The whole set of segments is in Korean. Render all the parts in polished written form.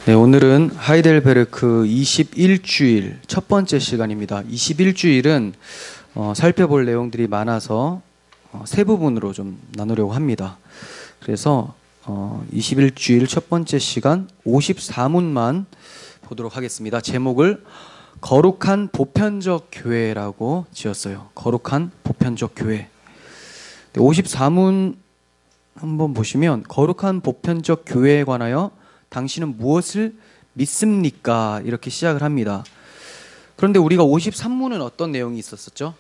네, 오늘은 하이델베르크 21주일 첫 번째 시간입니다. 21주일은 살펴볼 내용들이 많아서 세 부분으로 좀 나누려고 합니다. 그래서 21주일 첫 번째 시간 54문만 보도록 하겠습니다. 제목을 거룩한 보편적 교회라고 지었어요. 거룩한 보편적 교회. 54문 한번 보시면 거룩한 보편적 교회에 관하여 당신은 무엇을 믿습니까? 이렇게 시작을 합니다. 그런데 우리가 53문은 어떤 내용이 있었었죠?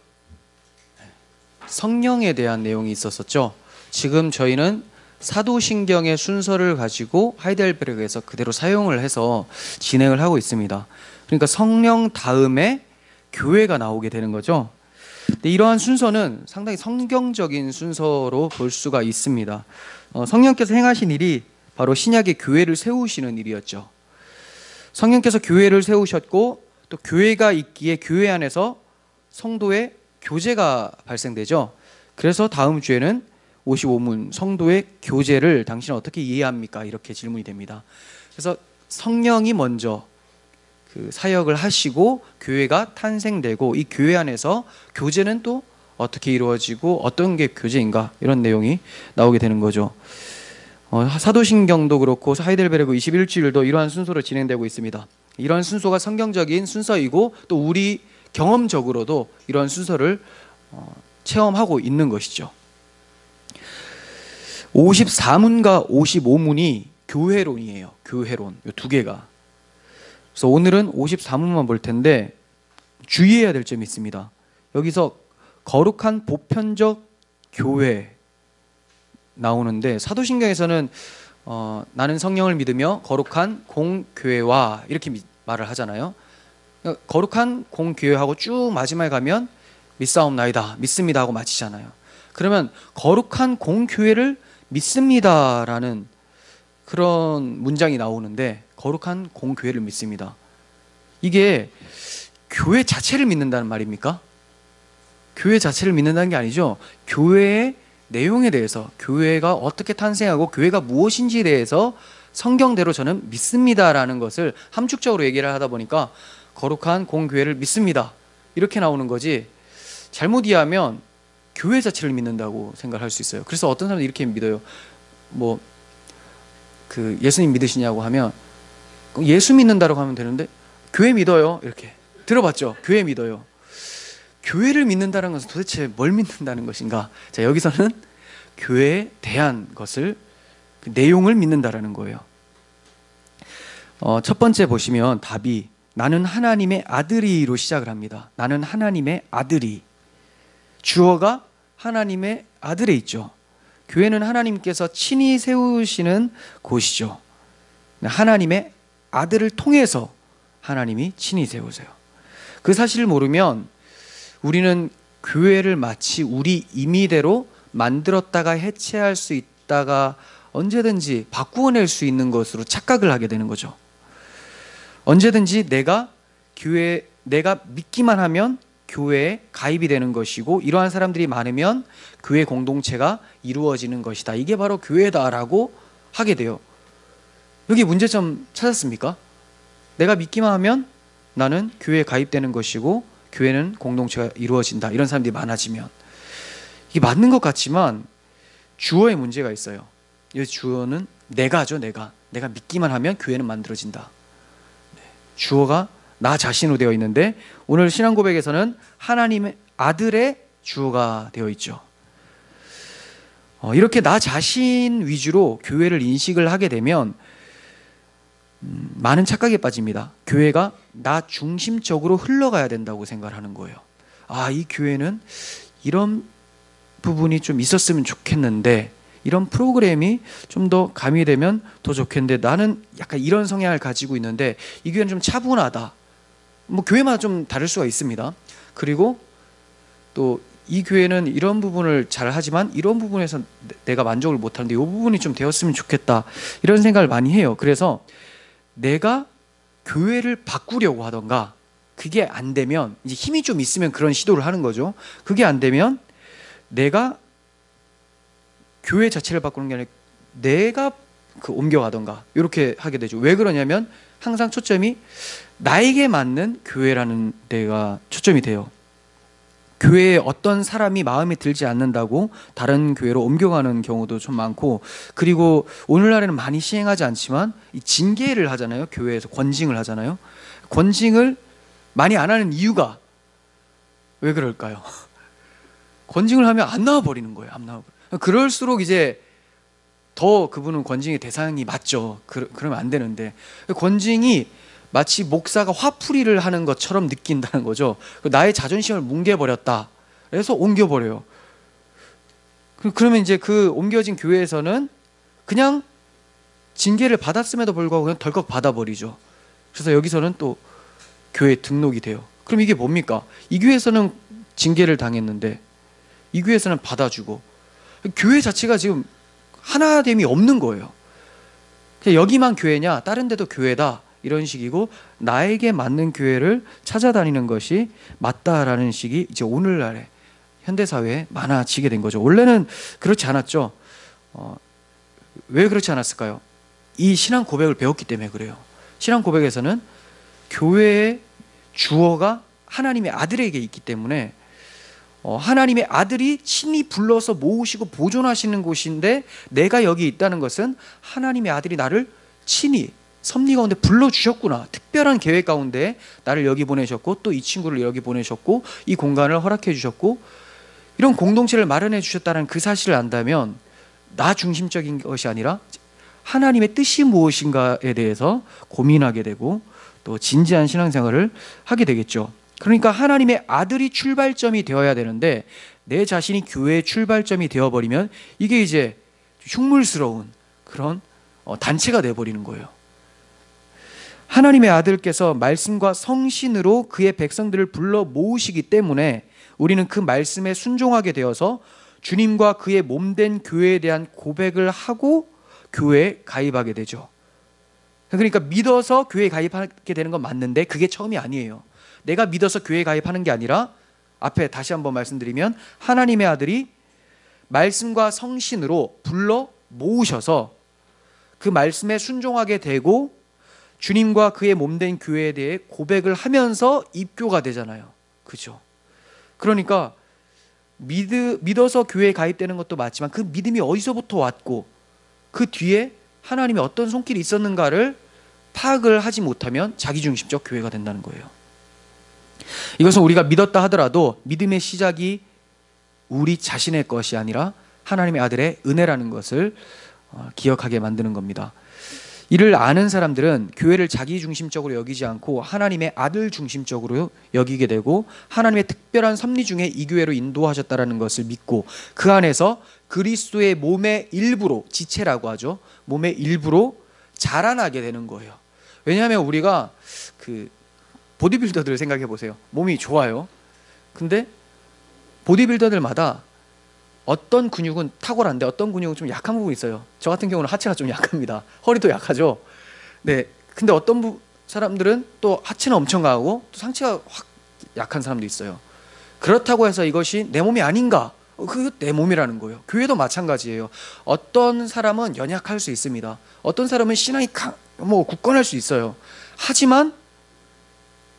성령에 대한 내용이 있었었죠. 지금 저희는 사도신경의 순서를 가지고 하이델베르크에서 그대로 사용을 해서 진행을 하고 있습니다. 그러니까 성령 다음에 교회가 나오게 되는 거죠. 근데 이러한 순서는 상당히 성경적인 순서로 볼 수가 있습니다. 성령께서 행하신 일이 바로 신약의 교회를 세우시는 일이었죠. 성령께서 교회를 세우셨고 또 교회가 있기에 교회 안에서 성도의 교제가 발생되죠. 그래서 다음 주에는 55문 성도의 교제를 당신은 어떻게 이해합니까? 이렇게 질문이 됩니다. 그래서 성령이 먼저 그 사역을 하시고 교회가 탄생되고 이 교회 안에서 교제는 또 어떻게 이루어지고 어떤 게 교제인가 이런 내용이 나오게 되는 거죠. 사도신경도 그렇고 하이델베르크 21주일도 이러한 순서로 진행되고 있습니다. 이러한 순서가 성경적인 순서이고 또 우리 경험적으로도 이러한 순서를 체험하고 있는 것이죠. 54문과 55문이 교회론이에요. 교회론 이 두 개가. 그래서 오늘은 54문만 볼 텐데 주의해야 될 점이 있습니다. 여기서 거룩한 보편적 교회 나오는데 사도신경에서는 나는 성령을 믿으며 거룩한 공교회와 이렇게 말을 하잖아요. 그러니까 거룩한 공교회하고 쭉 마지막에 가면 믿사옵나이다 믿습니다 하고 마치잖아요. 그러면 거룩한 공교회를 믿습니다라는 그런 문장이 나오는데 거룩한 공교회를 믿습니다. 이게 교회 자체를 믿는다는 말입니까? 교회 자체를 믿는다는 게 아니죠. 교회의 내용에 대해서 교회가 어떻게 탄생하고 교회가 무엇인지에 대해서 성경대로 저는 믿습니다라는 것을 함축적으로 얘기를 하다 보니까 거룩한 공교회를 믿습니다 이렇게 나오는 거지, 잘못 이해하면 교회 자체를 믿는다고 생각할 수 있어요. 그래서 어떤 사람들이 이렇게 믿어요. 예수님 믿으시냐고 하면 예수 믿는다고 하면 되는데 교회 믿어요 이렇게 들어봤죠? 교회 믿어요. 교회를 믿는다는 것은 도대체 뭘 믿는다는 것인가? 자, 여기서는 교회에 대한 것을 그 내용을 믿는다라는 거예요. 첫 번째 보시면 답이 나는 하나님의 아들이로 시작을 합니다. 나는 하나님의 아들이. 주어가 하나님의 아들에 있죠. 교회는 하나님께서 친히 세우시는 곳이죠. 하나님의 아들을 통해서 하나님이 친히 세우세요. 그 사실을 모르면 우리는 교회를 마치 우리 임의대로 만들었다가 해체할 수 있다가 언제든지 바꾸어낼 수 있는 것으로 착각을 하게 되는 거죠. 언제든지 내가 믿기만 하면 교회에 가입이 되는 것이고 이러한 사람들이 많으면 교회 공동체가 이루어지는 것이다. 이게 바로 교회다라고 하게 돼요. 여기 문제점 찾았습니까? 내가 믿기만 하면 나는 교회에 가입되는 것이고 교회는 공동체가 이루어진다. 이런 사람들이 많아지면 이게 맞는 것 같지만 주어에 문제가 있어요. 이 주어는 내가죠. 내가 믿기만 하면 교회는 만들어진다. 주어가 나 자신으로 되어 있는데 오늘 신앙고백에서는 하나님의 아들의 주어가 되어 있죠. 이렇게 나 자신 위주로 교회를 인식을 하게 되면 많은 착각에 빠집니다. 교회가 나 중심적으로 흘러가야 된다고 생각을 하는 거예요. 이 교회는 이런 부분이 좀 있었으면 좋겠는데 이런 프로그램이 좀 더 가미되면 더 좋겠는데 나는 약간 이런 성향을 가지고 있는데 이 교회는 좀 차분하다. 교회마다 좀 다를 수가 있습니다. 그리고 또 이 교회는 이런 부분을 잘 하지만 이런 부분에서 내가 만족을 못하는데 이 부분이 좀 되었으면 좋겠다. 이런 생각을 많이 해요. 그래서 내가 교회를 바꾸려고 하던가 그게 안 되면 이제 힘이 좀 있으면 그런 시도를 하는 거죠. 그게 안 되면 내가 교회 자체를 바꾸는 게 아니라 내가 그 옮겨가던가 이렇게 하게 되죠. 왜 그러냐면 항상 초점이 나에게 맞는 교회라는 데가 초점이 돼요. 교회에 어떤 사람이 마음에 들지 않는다고 다른 교회로 옮겨가는 경우도 좀 많고, 그리고 오늘날에는 많이 시행하지 않지만 이 징계를 하잖아요. 교회에서 권징을 하잖아요. 권징을 많이 안 하는 이유가 왜 그럴까요? 권징을 하면 안 나와 버리는 거예요. 안 나와 버려. 그럴수록 이제 더 그분은 권징의 대상이 맞죠. 그러면 안 되는데, 권징이 마치 목사가 화풀이를 하는 것처럼 느낀다는 거죠. 나의 자존심을 뭉개버렸다. 그래서 옮겨버려요. 그러면 이제 그 옮겨진 교회에서는 그냥 징계를 받았음에도 불구하고 그냥 덜컥 받아버리죠. 그래서 여기서는 또 교회에 등록이 돼요. 그럼 이게 뭡니까? 이 교회에서는 징계를 당했는데 이 교회에서는 받아주고, 교회 자체가 지금 하나됨이 없는 거예요. 여기만 교회냐, 다른 데도 교회다, 이런 식이고, 나에게 맞는 교회를 찾아다니는 것이 맞다라는 식이 이제 오늘날의 현대사회에 많아지게 된 거죠. 원래는 그렇지 않았죠. 왜 그렇지 않았을까요? 이 신앙 고백을 배웠기 때문에 그래요. 신앙 고백에서는 교회의 주어가 하나님의 아들에게 있기 때문에 하나님의 아들이 친히 불러서 모으시고 보존하시는 곳인데, 내가 여기 있다는 것은 하나님의 아들이 나를 친히 섭리 가운데 불러주셨구나, 특별한 계획 가운데 나를 여기 보내셨고, 또 이 친구를 여기 보내셨고, 이 공간을 허락해 주셨고, 이런 공동체를 마련해 주셨다는 그 사실을 안다면 나 중심적인 것이 아니라 하나님의 뜻이 무엇인가에 대해서 고민하게 되고, 또 진지한 신앙생활을 하게 되겠죠. 그러니까 하나님의 아들이 출발점이 되어야 되는데 내 자신이 교회의 출발점이 되어버리면 이게 이제 흉물스러운 그런 단체가 되어버리는 거예요. 하나님의 아들께서 말씀과 성신으로 그의 백성들을 불러 모으시기 때문에 우리는 그 말씀에 순종하게 되어서 주님과 그의 몸된 교회에 대한 고백을 하고 교회에 가입하게 되죠. 그러니까 믿어서 교회에 가입하게 되는 건 맞는데 그게 처음이 아니에요. 내가 믿어서 교회에 가입하는 게 아니라, 앞에 다시 한번 말씀드리면 하나님의 아들이 말씀과 성신으로 불러 모으셔서 그 말씀에 순종하게 되고 주님과 그의 몸된 교회에 대해 고백을 하면서 입교가 되잖아요. 그죠? 그러니까 믿어서 교회에 가입되는 것도 맞지만 그 믿음이 어디서부터 왔고 그 뒤에 하나님의 어떤 손길이 있었는가를 파악을 하지 못하면 자기중심적 교회가 된다는 거예요. 이것은 우리가 믿었다 하더라도 믿음의 시작이 우리 자신의 것이 아니라 하나님의 아들의 은혜라는 것을 기억하게 만드는 겁니다. 이를 아는 사람들은 교회를 자기중심적으로 여기지 않고 하나님의 아들 중심적으로 여기게 되고, 하나님의 특별한 섭리 중에 이 교회로 인도하셨다는 것을 믿고 그 안에서 그리스도의 몸의 일부로, 지체라고 하죠, 몸의 일부로 자라나게 되는 거예요. 왜냐하면 우리가 그 보디빌더들 생각해 보세요. 몸이 좋아요. 근데 보디빌더들마다 어떤 근육은 탁월한데 어떤 근육은 좀 약한 부분이 있어요. 저 같은 경우는 하체가 좀 약합니다. 허리도 약하죠. 네. 근데 어떤 사람들은 또 하체는 엄청 강하고 또 상체가 확 약한 사람도 있어요. 그렇다고 해서 이것이 내 몸이 아닌가? 그게 내 몸이라는 거예요. 교회도 마찬가지예요. 어떤 사람은 연약할 수 있습니다. 어떤 사람은 신앙이 굳건할 수 있어요. 하지만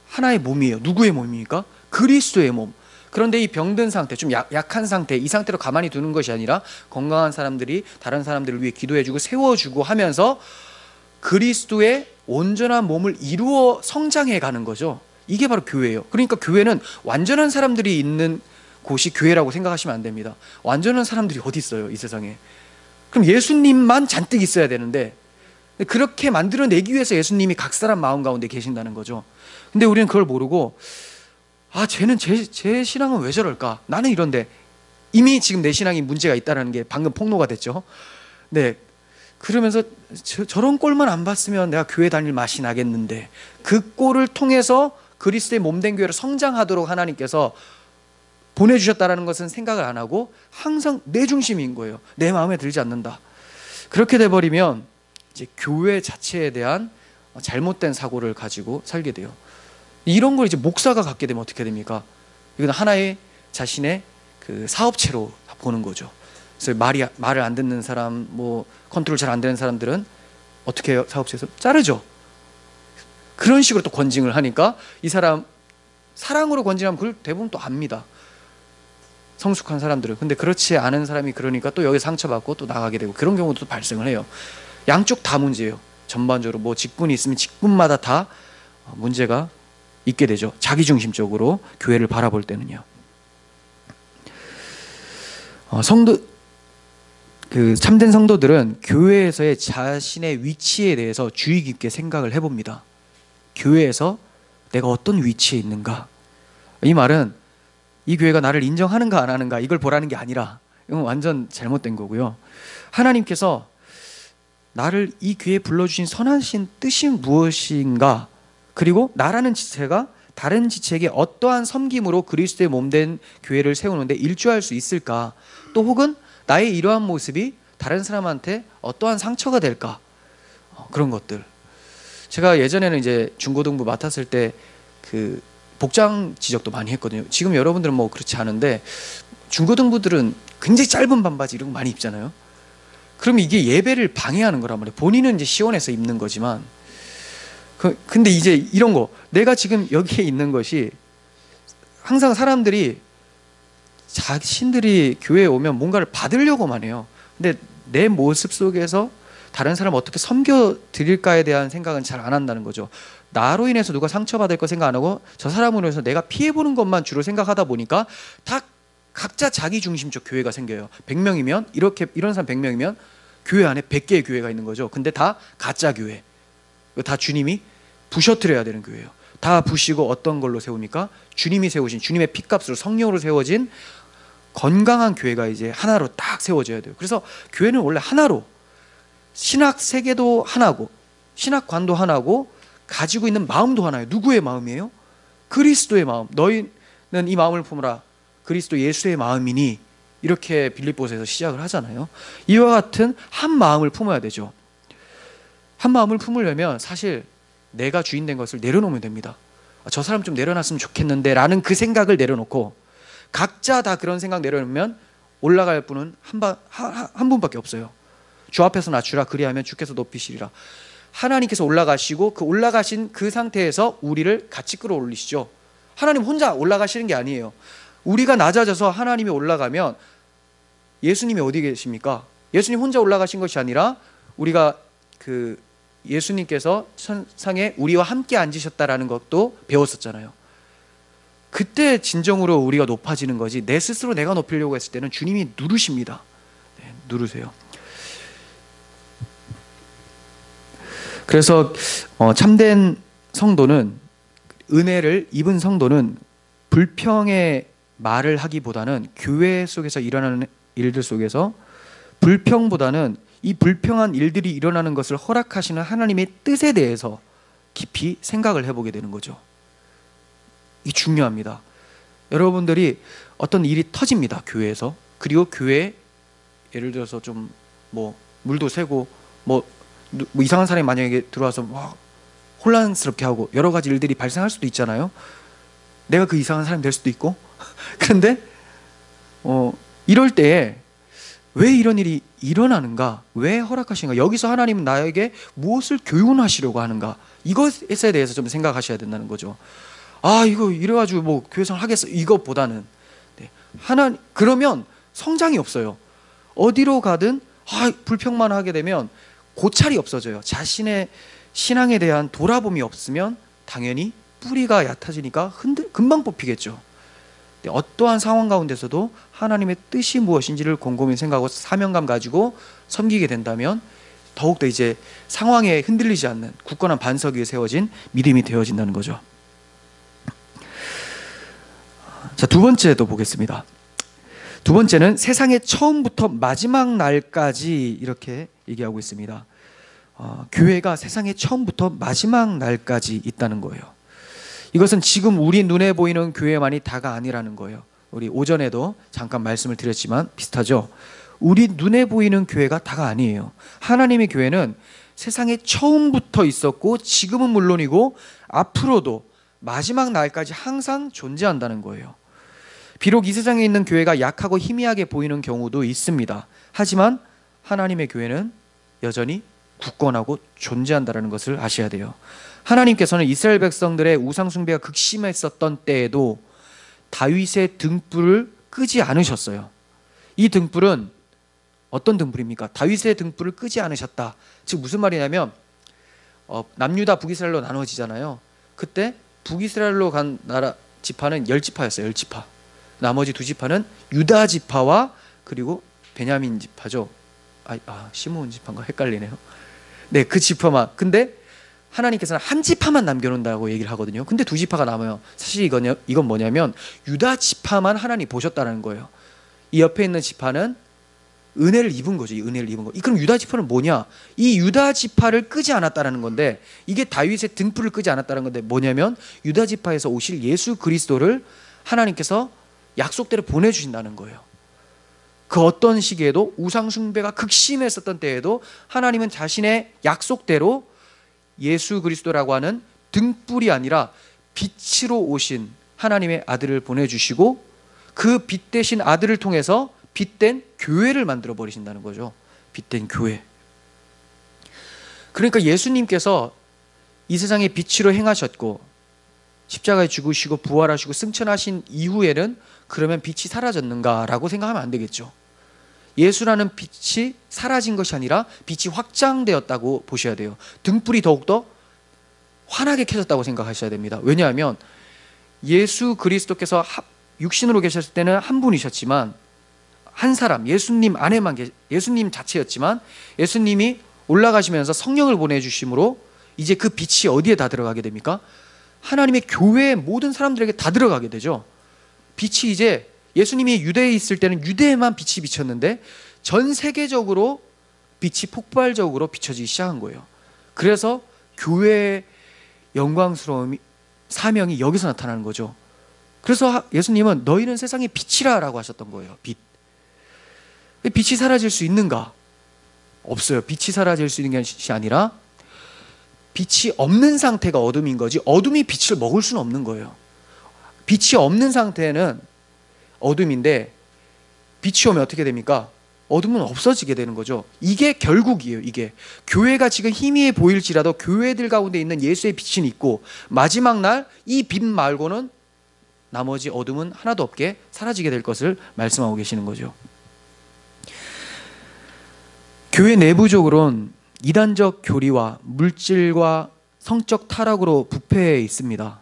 하나의 몸이에요. 누구의 몸입니까? 그리스도의 몸. 그런데 이 병든 상태, 좀 약한 상태, 이 상태로 가만히 두는 것이 아니라 건강한 사람들이 다른 사람들을 위해 기도해주고 세워주고 하면서 그리스도의 온전한 몸을 이루어 성장해 가는 거죠. 이게 바로 교회예요. 그러니까 교회는 완전한 사람들이 있는 곳이 교회라고 생각하시면 안 됩니다. 완전한 사람들이 어디 있어요, 이 세상에. 그럼 예수님만 잔뜩 있어야 되는데 그렇게 만들어내기 위해서 예수님이 각 사람 마음 가운데 계신다는 거죠. 근데 우리는 그걸 모르고, 쟤는 제 신앙은 왜 저럴까? 나는 이런데. 이미 지금 내 신앙이 문제가 있다는 게 방금 폭로가 됐죠. 네. 그러면서 저런 꼴만 안 봤으면 내가 교회 다닐 맛이 나겠는데, 그 꼴을 통해서 그리스도의 몸된 교회로 성장하도록 하나님께서 보내주셨다는 것은 생각을 안 하고 항상 내 중심인 거예요. 내 마음에 들지 않는다. 그렇게 돼버리면 이제 교회 자체에 대한 잘못된 사고를 가지고 살게 돼요. 이런 걸 이제 목사가 갖게 되면 어떻게 됩니까? 이건 하나의 자신의 그 사업체로 보는 거죠. 그래서 말을 안 듣는 사람, 뭐 컨트롤 잘 안 되는 사람들은 어떻게 해요? 사업체에서 자르죠. 그런 식으로 또 권징을 하니까 이 사람 사랑으로 권징하면 그걸 대부분 또 압니다. 성숙한 사람들은. 근데 그렇지 않은 사람이 그러니까 또 여기 상처받고 또 나가게 되고 그런 경우도 또 발생을 해요. 양쪽 다 문제예요. 전반적으로 뭐 직분이 있으면 직분마다 다 문제가 있게 되죠. 자기중심적으로 교회를 바라볼 때는요. 참된 성도들은 교회에서의 자신의 위치에 대해서 주의 깊게 생각을 해봅니다. 교회에서 내가 어떤 위치에 있는가? 이 말은 이 교회가 나를 인정하는가 안 하는가 이걸 보라는 게 아니라 이건 완전 잘못된 거고요. 하나님께서 나를 이 교회에 불러주신 선하신 뜻이 무엇인가, 그리고 나라는 지체가 다른 지체에게 어떠한 섬김으로 그리스도의 몸된 교회를 세우는데 일조할 수 있을까, 또 혹은 나의 이러한 모습이 다른 사람한테 어떠한 상처가 될까, 그런 것들. 제가 예전에는 이제 중고등부 맡았을 때 그 복장 지적도 많이 했거든요. 지금 여러분들은 뭐 그렇지 않은데 중고등부들은 굉장히 짧은 반바지 이런 거 많이 입잖아요. 그럼 이게 예배를 방해하는 거란 말이에요. 본인은 이제 시원해서 입는 거지만 근데 이제 이런 거, 내가 지금 여기에 있는 것이 항상 사람들이 자신들이 교회에 오면 뭔가를 받으려고만 해요. 근데 내 모습 속에서 다른 사람 어떻게 섬겨 드릴까에 대한 생각은 잘 안 한다는 거죠. 나로 인해서 누가 상처받을 거 생각 안 하고 저 사람으로 해서 내가 피해보는 것만 주로 생각하다 보니까 다 각자 자기중심적 교회가 생겨요. 100명이면 이런 사람 100명이면 교회 안에 100개의 교회가 있는 거죠. 근데 다 가짜 교회, 다 주님이 부셔뜨려야 되는 교회예요. 다 부시고 어떤 걸로 세웁니까? 주님이 세우신, 주님의 피값으로 성령으로 세워진 건강한 교회가 이제 하나로 딱 세워져야 돼요. 그래서 교회는 원래 하나로, 신학 세계도 하나고 신학관도 하나고 가지고 있는 마음도 하나예요. 누구의 마음이에요? 그리스도의 마음. 너희는 이 마음을 품으라, 그리스도 예수의 마음이니, 이렇게 빌립보서에서 시작을 하잖아요. 이와 같은 한 마음을 품어야 되죠. 한 마음을 품으려면 사실 내가 주인 된 것을 내려놓으면 됩니다. 저 사람 좀 내려놨으면 좋겠는데 라는 그 생각을 내려놓고, 각자 다 그런 생각 내려놓으면 올라갈 분은 한 분밖에 없어요. 주 앞에서 낮추라, 그리하면 주께서 높이시리라. 하나님께서 올라가시고 그 올라가신 그 상태에서 우리를 같이 끌어올리시죠. 하나님 혼자 올라가시는 게 아니에요. 우리가 낮아져서 하나님이 올라가면 예수님이 어디 계십니까? 예수님 혼자 올라가신 것이 아니라 우리가 예수님께서 천상에 우리와 함께 앉으셨다라는 것도 배웠었잖아요. 그때 진정으로 우리가 높아지는 거지, 내 스스로 내가 높이려고 했을 때는 주님이 누르십니다. 네, 누르세요. 그래서 참된 성도는, 은혜를 입은 성도는 불평의 말을 하기보다는 교회 속에서 일어나는 일들 속에서 불평보다는 이 불평한 일들이 일어나는 것을 허락하시는 하나님의 뜻에 대해서 깊이 생각을 해보게 되는 거죠. 이게 중요합니다. 여러분들이 어떤 일이 터집니다, 교회에서. 그리고 교회에 예를 들어서 좀 뭐 물도 새고 뭐 이상한 사람이 만약에 들어와서 막 혼란스럽게 하고 여러 가지 일들이 발생할 수도 있잖아요. 내가 그 이상한 사람이 될 수도 있고. 그런데 이럴 때에 왜 이런 일이 일어나는가, 왜 허락하시는가, 여기서 하나님은 나에게 무엇을 교훈하시려고 하는가, 이것에 대해서 좀 생각하셔야 된다는 거죠. 이거 이래가지고 뭐 교회생활 하겠어, 이것보다는 그러면 성장이 없어요. 어디로 가든 불평만 하게 되면 고찰이 없어져요. 자신의 신앙에 대한 돌아봄이 없으면 당연히 뿌리가 얕아지니까 금방 뽑히겠죠. 어떠한 상황 가운데서도 하나님의 뜻이 무엇인지를 곰곰이 생각하고 사명감 가지고 섬기게 된다면 더욱더 이제 상황에 흔들리지 않는 굳건한 반석 위에 세워진 믿음이 되어진다는 거죠. 자, 두 번째도 보겠습니다. 두 번째는 세상의 처음부터 마지막 날까지, 이렇게 얘기하고 있습니다. 교회가 세상의 처음부터 마지막 날까지 있다는 거예요. 이것은 지금 우리 눈에 보이는 교회만이 다가 아니라는 거예요. 우리 오전에도 잠깐 말씀을 드렸지만 비슷하죠. 우리 눈에 보이는 교회가 다가 아니에요. 하나님의 교회는 세상의 처음부터 있었고 지금은 물론이고 앞으로도 마지막 날까지 항상 존재한다는 거예요. 비록 이 세상에 있는 교회가 약하고 희미하게 보이는 경우도 있습니다. 하지만 하나님의 교회는 여전히 굳건하고 존재한다는 것을 아셔야 돼요. 하나님께서는 이스라엘 백성들의 우상 숭배가 극심했었던 때에도 다윗의 등불을 끄지 않으셨어요. 이 등불은 어떤 등불입니까? 다윗의 등불을 끄지 않으셨다. 즉 무슨 말이냐면 남유다 북이스라엘로 나눠지잖아요. 그때 북이스라엘로 간 나라 지파는 10지파였어요. 10지파. 나머지 2지파는 유다 지파와 그리고 베냐민 지파죠. 시므온 지파인가 헷갈리네요. 네, 그 지파만. 근데 하나님께서는 한 지파만 남겨놓는다고 얘기를 하거든요. 근데 2지파가 남아요. 사실 이건 뭐냐면 유다 지파만 하나님 보셨다는 거예요. 이 옆에 있는 지파는 은혜를 입은 거죠. 이 은혜를 입은 거. 그럼 유다 지파는 뭐냐? 이 유다 지파를 끄지 않았다는 건데, 이게 다윗의 등불을 끄지 않았다는 건데 뭐냐면 유다 지파에서 오실 예수 그리스도를 하나님께서 약속대로 보내주신다는 거예요. 그 어떤 시기에도 우상 숭배가 극심했었던 때에도 하나님은 자신의 약속대로 예수 그리스도라고 하는 등불이 아니라 빛으로 오신 하나님의 아들을 보내주시고 그 빛 대신 아들을 통해서 빛된 교회를 만들어 버리신다는 거죠. 빛된 교회. 그러니까 예수님께서 이 세상에 빛으로 행하셨고 십자가에 죽으시고 부활하시고 승천하신 이후에는 그러면 빛이 사라졌는가라고 생각하면 안 되겠죠. 예수라는 빛이 사라진 것이 아니라 빛이 확장되었다고 보셔야 돼요. 등불이 더욱더 환하게 켜졌다고 생각하셔야 됩니다. 왜냐하면 예수 그리스도께서 육신으로 계셨을 때는 한 분이셨지만 한 사람, 예수님 안에만 예수님 자체였지만 예수님이 올라가시면서 성령을 보내주심으로 이제 그 빛이 어디에 다 들어가게 됩니까? 하나님의 교회의 모든 사람들에게 다 들어가게 되죠. 빛이 이제 예수님이 유대에 있을 때는 유대에만 빛이 비쳤는데 전 세계적으로 빛이 폭발적으로 비춰지기 시작한 거예요. 그래서 교회의 영광스러움, 사명이 여기서 나타나는 거죠. 그래서 예수님은 너희는 세상의 빛이라 라고 하셨던 거예요. 빛. 빛이 사라질 수 있는가? 없어요. 빛이 사라질 수 있는 것이 아니라 빛이 없는 상태가 어둠인 거지 어둠이 빛을 먹을 수는 없는 거예요. 빛이 없는 상태는 어둠인데 빛이 오면 어떻게 됩니까? 어둠은 없어지게 되는 거죠. 이게 결국이에요. 이게 교회가 지금 희미해 보일지라도 교회들 가운데 있는 예수의 빛은 있고 마지막 날 이 빛 말고는 나머지 어둠은 하나도 없게 사라지게 될 것을 말씀하고 계시는 거죠. 교회 내부적으로는 이단적 교리와 물질과 성적 타락으로 부패해 있습니다.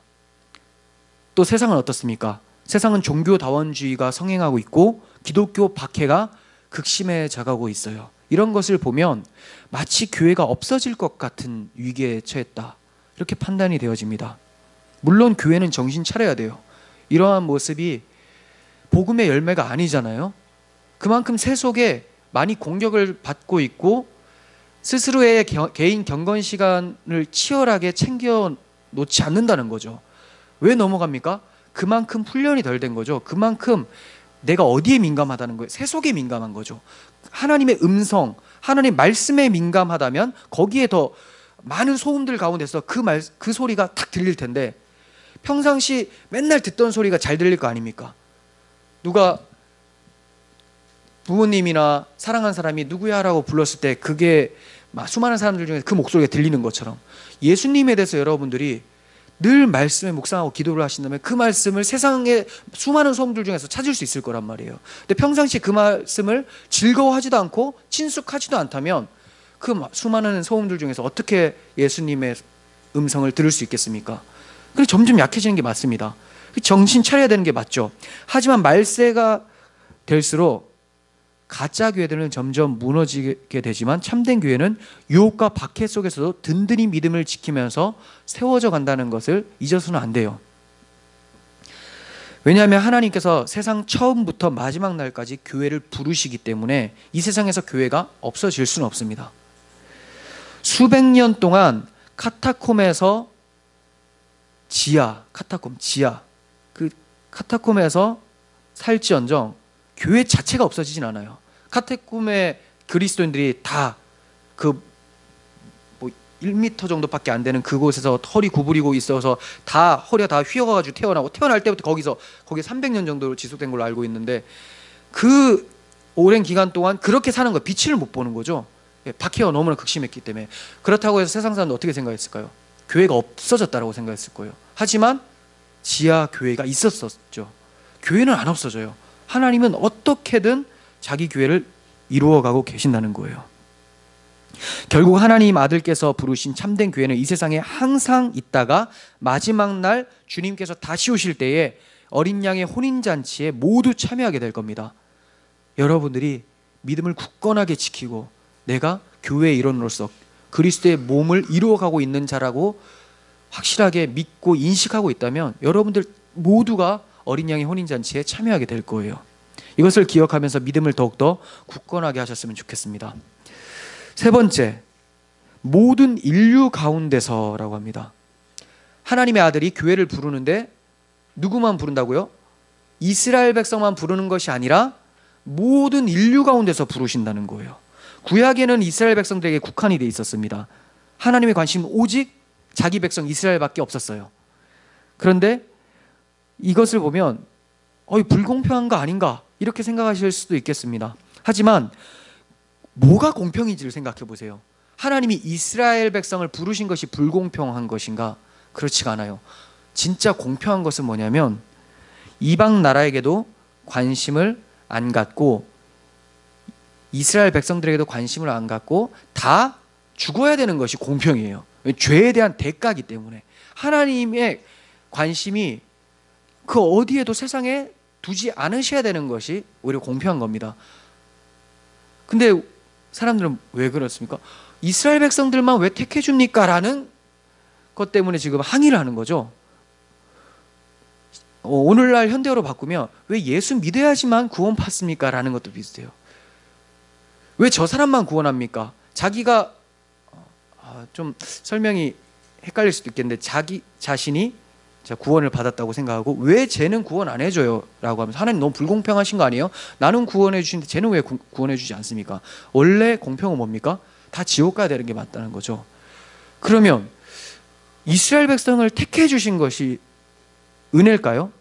또 세상은 어떻습니까? 세상은 종교다원주의가 성행하고 있고 기독교 박해가 극심해져 가고 있어요. 이런 것을 보면 마치 교회가 없어질 것 같은 위기에 처했다, 이렇게 판단이 되어집니다. 물론 교회는 정신 차려야 돼요. 이러한 모습이 복음의 열매가 아니잖아요. 그만큼 세속에 많이 공격을 받고 있고 스스로의 개인 경건 시간을 치열하게 챙겨 놓지 않는다는 거죠. 왜 넘어갑니까? 그만큼 훈련이 덜 된 거죠. 그만큼 내가 어디에 민감하다는 거예요? 세속에 민감한 거죠. 하나님의 음성, 하나님 말씀에 민감하다면 거기에 더 많은 소음들 가운데서 그 소리가 탁 들릴 텐데 평상시 맨날 듣던 소리가 잘 들릴 거 아닙니까? 누가 부모님이나 사랑하는 사람이 누구야 라고 불렀을 때 그게 막 수많은 사람들 중에 그 목소리가 들리는 것처럼 예수님에 대해서 여러분들이 늘 말씀에 묵상하고 기도를 하신다면 그 말씀을 세상의 수많은 소음들 중에서 찾을 수 있을 거란 말이에요. 근데 평상시에 그 말씀을 즐거워하지도 않고 친숙하지도 않다면 그 수많은 소음들 중에서 어떻게 예수님의 음성을 들을 수 있겠습니까? 그래서 점점 약해지는 게 맞습니다. 정신 차려야 되는 게 맞죠. 하지만 말세가 될수록 가짜 교회들은 점점 무너지게 되지만 참된 교회는 유혹과 박해 속에서도 든든히 믿음을 지키면서 세워져 간다는 것을 잊어서는 안 돼요. 왜냐하면 하나님께서 세상 처음부터 마지막 날까지 교회를 부르시기 때문에 이 세상에서 교회가 없어질 수는 없습니다. 수백 년 동안 카타콤에서 지하, 그 카타콤에서 살지언정 교회 자체가 없어지진 않아요. 카타콤의 그리스도인들이 다 1m 정도밖에 안 되는 그곳에서 허리 구부리고 있어서 다 허리가 다 휘어가지고 태어날 때부터 거기 300년 정도 지속된 걸로 알고 있는데 그 오랜 기간 동안 그렇게 사는 거예요. 빛을 못 보는 거죠. 박해가 너무나 극심했기 때문에. 그렇다고 해서 세상 사람들 어떻게 생각했을까요? 교회가 없어졌다라고 생각했을 거예요. 하지만 지하 교회가 있었었죠. 교회는 안 없어져요. 하나님은 어떻게든 자기 교회를 이루어가고 계신다는 거예요. 결국 하나님 아들께서 부르신 참된 교회는 이 세상에 항상 있다가 마지막 날 주님께서 다시 오실 때에 어린 양의 혼인잔치에 모두 참여하게 될 겁니다. 여러분들이 믿음을 굳건하게 지키고 내가 교회의 일원으로서 그리스도의 몸을 이루어가고 있는 자라고 확실하게 믿고 인식하고 있다면 여러분들 모두가 어린 양의 혼인잔치에 참여하게 될 거예요. 이것을 기억하면서 믿음을 더욱더 굳건하게 하셨으면 좋겠습니다. 세 번째, 모든 인류 가운데서라고 합니다. 하나님의 아들이 교회를 부르는데 누구만 부른다고요? 이스라엘 백성만 부르는 것이 아니라 모든 인류 가운데서 부르신다는 거예요. 구약에는 이스라엘 백성들에게 국한이 돼 있었습니다. 하나님의 관심은 오직 자기 백성 이스라엘밖에 없었어요. 그런데 이것을 보면 불공평한 거 아닌가 이렇게 생각하실 수도 있겠습니다. 하지만 뭐가 공평인지를 생각해 보세요. 하나님이 이스라엘 백성을 부르신 것이 불공평한 것인가? 그렇지가 않아요. 진짜 공평한 것은 뭐냐면 이방 나라에게도 관심을 안 갖고 이스라엘 백성들에게도 관심을 안 갖고 다 죽어야 되는 것이 공평이에요. 죄에 대한 대가이기 때문에. 하나님의 관심이 그 어디에도 세상에 두지 않으셔야 되는 것이 오히려 공평한 겁니다. 근데 사람들은 왜 그렇습니까? 이스라엘 백성들만 왜 택해 줍니까? 라는 것 때문에 지금 항의를 하는 거죠. 오늘날 현대어로 바꾸면 왜 예수 믿어야지만 구원 받습니까? 라는 것도 비슷해요. 왜 저 사람만 구원합니까? 자기가 좀 설명이 헷갈릴 수도 있겠는데 자기 자신이 구원을 받았다고 생각하고 왜 쟤는 구원 안 해줘요? 라고 하면서 하나님 너무 불공평하신 거 아니에요? 나는 구원해 주시는데 쟤는 왜 구원해 주지 않습니까? 원래 공평은 뭡니까? 다 지옥 가야 되는 게 맞다는 거죠. 그러면 이스라엘 백성을 택해 주신 것이 은혜일까요?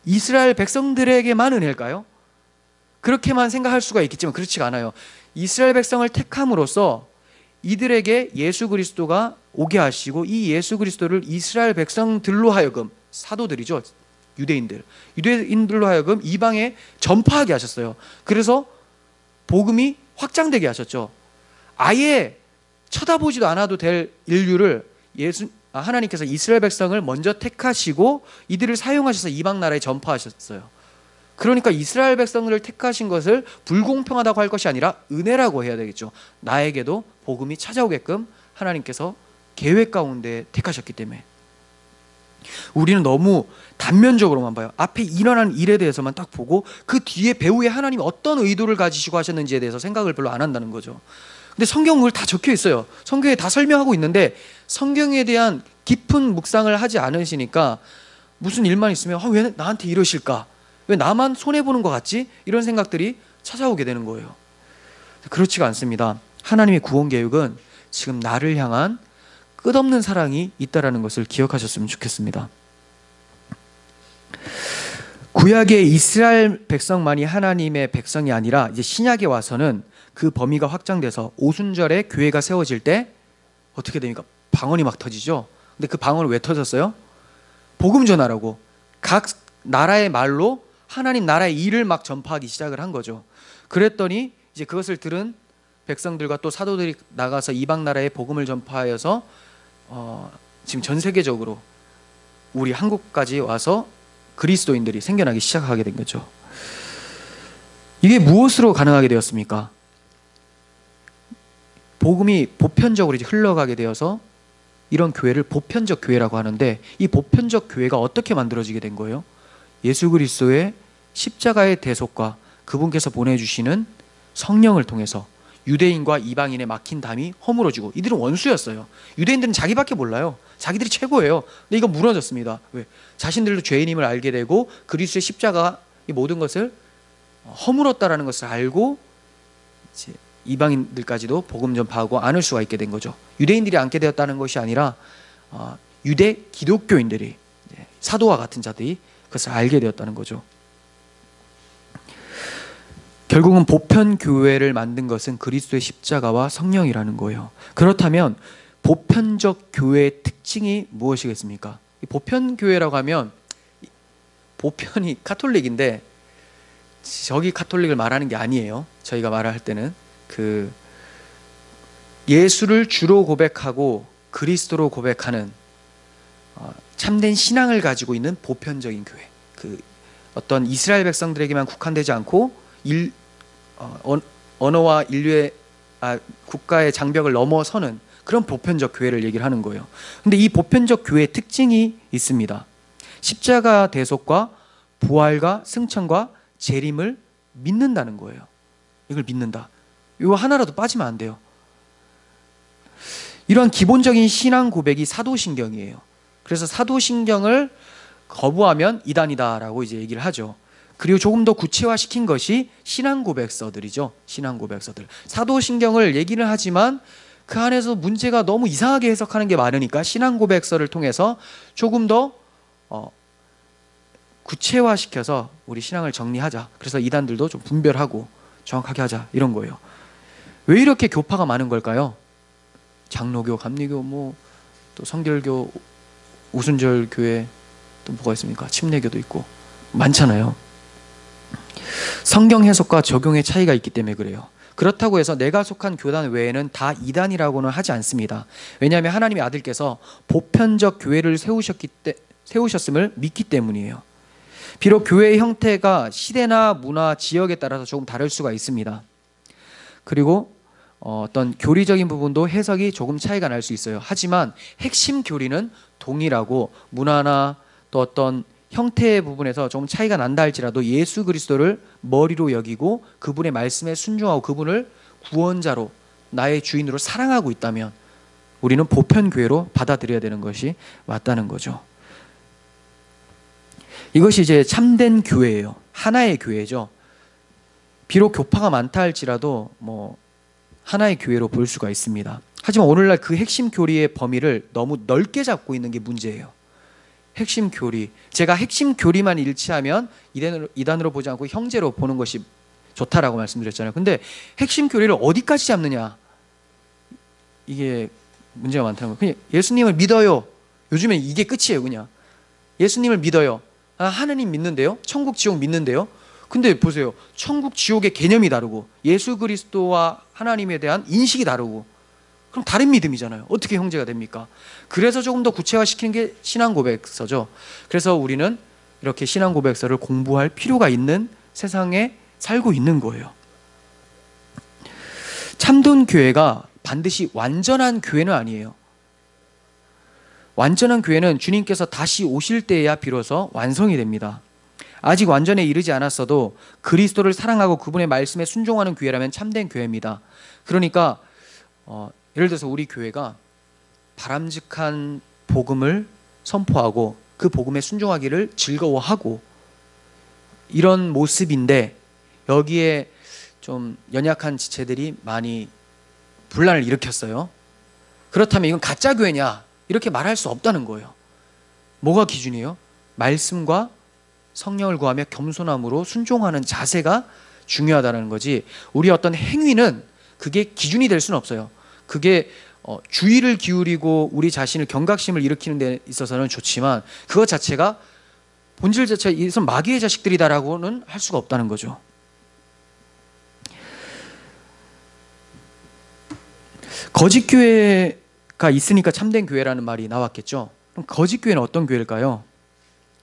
이스라엘 백성들에게만 은혜일까요? 그렇게만 생각할 수가 있겠지만 그렇지가 않아요. 이스라엘 백성을 택함으로써 이들에게 예수 그리스도가 오게 하시고 이 예수 그리스도를 이스라엘 백성들로 하여금 사도들이죠. 유대인들로 하여금 이방에 전파하게 하셨어요. 그래서 복음이 확장되게 하셨죠. 아예 쳐다보지도 않아도 될 인류를 하나님께서 이스라엘 백성을 먼저 택하시고 이들을 사용하셔서 이방 나라에 전파하셨어요. 그러니까 이스라엘 백성들을 택하신 것을 불공평하다고 할 것이 아니라 은혜라고 해야 되겠죠. 나에게도 복음이 찾아오게끔 하나님께서 계획 가운데 택하셨기 때문에. 우리는 너무 단면적으로만 봐요. 앞에 일어난 일에 대해서만 딱 보고 그 뒤에 배후에 하나님이 어떤 의도를 가지시고 하셨는지에 대해서 생각을 별로 안 한다는 거죠. 근데 성경은 그걸 다 적혀 있어요. 성경에 다 설명하고 있는데 성경에 대한 깊은 묵상을 하지 않으시니까 무슨 일만 있으면 왜 나한테 이러실까? 왜 나만 손해보는 것 같지? 이런 생각들이 찾아오게 되는 거예요. 그렇지가 않습니다. 하나님의 구원 계획은 지금 나를 향한 끝없는 사랑이 있다는 것을 기억하셨으면 좋겠습니다. 구약의 이스라엘 백성만이 하나님의 백성이 아니라 이제 신약에 와서는 그 범위가 확장돼서 오순절에 교회가 세워질 때 어떻게 됩니까? 방언이 막 터지죠. 근데 그 방언은 왜 터졌어요? 복음 전하라고 각 나라의 말로 하나님 나라의 일을 막 전파하기 시작을 한 거죠. 그랬더니 이제 그것을 들은 백성들과 또 사도들이 나가서 이방 나라에 복음을 전파하여서 지금 전 세계적으로 우리 한국까지 와서 그리스도인들이 생겨나기 시작하게 된 거죠. 이게 무엇으로 가능하게 되었습니까? 복음이 보편적으로 이제 흘러가게 되어서 이런 교회를 보편적 교회라고 하는데 이 보편적 교회가 어떻게 만들어지게 된 거예요? 예수 그리스도의 십자가의 대속과 그분께서 보내주시는 성령을 통해서 유대인과 이방인의 막힌 담이 허물어지고 이들은 원수였어요. 유대인들은 자기밖에 몰라요. 자기들이 최고예요. 근데 이거 무너졌습니다. 왜? 자신들도 죄인임을 알게 되고 그리스도의 십자가 이 모든 것을 허물었다라는 것을 알고 이제 이방인들까지도 복음 전파하고 안을 수가 있게 된 거죠. 유대인들이 앉게 되었다는 것이 아니라 유대 기독교인들이, 사도와 같은 자들이 그것을 알게 되었다는 거죠. 결국은 보편 교회를 만든 것은 그리스도의 십자가와 성령이라는 거예요. 그렇다면 보편적 교회의 특징이 무엇이겠습니까? 보편 교회라고 하면 보편이 카톨릭인데 저기 카톨릭을 말하는 게 아니에요. 저희가 말할 때는 예수를 주로 고백하고 그리스도로 고백하는 참된 신앙을 가지고 있는 보편적인 교회. 어떤 이스라엘 백성들에게만 국한되지 않고 언어와 인류의 국가의 장벽을 넘어서는 그런 보편적 교회를 얘기를 하는 거예요. 근데 이 보편적 교회의 특징이 있습니다. 십자가 대속과 부활과 승천과 재림을 믿는다는 거예요. 이걸 믿는다. 이거 하나라도 빠지면 안 돼요. 이러한 기본적인 신앙 고백이 사도신경이에요. 그래서 사도신경을 거부하면 이단이다라고 이제 얘기를 하죠. 그리고 조금 더 구체화시킨 것이 신앙 고백서들이죠. 신앙 고백서들. 사도신경을 얘기를 하지만 그 안에서 문제가 너무 이상하게 해석하는 게 많으니까 신앙 고백서를 통해서 조금 더 구체화시켜서 우리 신앙을 정리하자. 그래서 이단들도 좀 분별하고 정확하게 하자, 이런 거예요. 왜 이렇게 교파가 많은 걸까요? 장로교, 감리교, 또 성결교, 우순절 교회, 또 뭐가 있습니까? 침례교도 있고 많잖아요. 성경 해석과 적용의 차이가 있기 때문에 그래요. 그렇다고 해서 내가 속한 교단 외에는 다 이단이라고는 하지 않습니다. 왜냐하면 하나님의 아들께서 보편적 교회를 세우셨음을 믿기 때문이에요. 비록 교회의 형태가 시대나 문화, 지역에 따라서 조금 다를 수가 있습니다. 그리고 어떤 교리적인 부분도 해석이 조금 차이가 날 수 있어요. 하지만 핵심 교리는 동일하고 문화나 또 어떤 형태의 부분에서 조금 차이가 난다 할지라도 예수 그리스도를 머리로 여기고 그분의 말씀에 순종하고 그분을 구원자로, 나의 주인으로 사랑하고 있다면 우리는 보편교회로 받아들여야 되는 것이 맞다는 거죠. 이것이 이제 참된 교회예요. 하나의 교회죠. 비록 교파가 많다 할지라도 하나의 교회로 볼 수가 있습니다. 하지만 오늘날 그 핵심 교리의 범위를 너무 넓게 잡고 있는 게 문제예요. 핵심 교리. 제가 핵심 교리만 일치하면 이단으로 보지 않고 형제로 보는 것이 좋다라고 말씀드렸잖아요. 근데 핵심 교리를 어디까지 잡느냐, 이게 문제가 많다는 거예요. 그냥 예수님을 믿어요. 요즘엔 이게 끝이에요. 그냥 예수님을 믿어요. 하느님 믿는데요, 천국 지옥 믿는데요. 근데 보세요, 천국 지옥의 개념이 다르고 예수 그리스도와 하나님에 대한 인식이 다르고, 그럼 다른 믿음이잖아요. 어떻게 형제가 됩니까? 그래서 조금 더 구체화시키는 게 신앙 고백서죠. 그래서 우리는 이렇게 신앙 고백서를 공부할 필요가 있는 세상에 살고 있는 거예요. 참된 교회가 반드시 완전한 교회는 아니에요. 완전한 교회는 주님께서 다시 오실 때에야 비로소 완성이 됩니다. 아직 완전에 이르지 않았어도 그리스도를 사랑하고 그분의 말씀에 순종하는 교회라면 참된 교회입니다. 그러니까 예를 들어서 우리 교회가 바람직한 복음을 선포하고 그 복음에 순종하기를 즐거워하고 이런 모습인데, 여기에 좀 연약한 지체들이 많이 분란을 일으켰어요. 그렇다면 이건 가짜 교회냐, 이렇게 말할 수 없다는 거예요. 뭐가 기준이에요? 말씀과 성령을 구하며 겸손함으로 순종하는 자세가 중요하다는 거지, 우리 어떤 행위는 그게 기준이 될 수는 없어요. 그게 주의를 기울이고 우리 자신을 경각심을 일으키는 데 있어서는 좋지만 그것 자체가 본질 자체가 이것은 마귀의 자식들이다라고는 할 수가 없다는 거죠. 거짓 교회가 있으니까 참된 교회라는 말이 나왔겠죠. 그럼 거짓 교회는 어떤 교회일까요?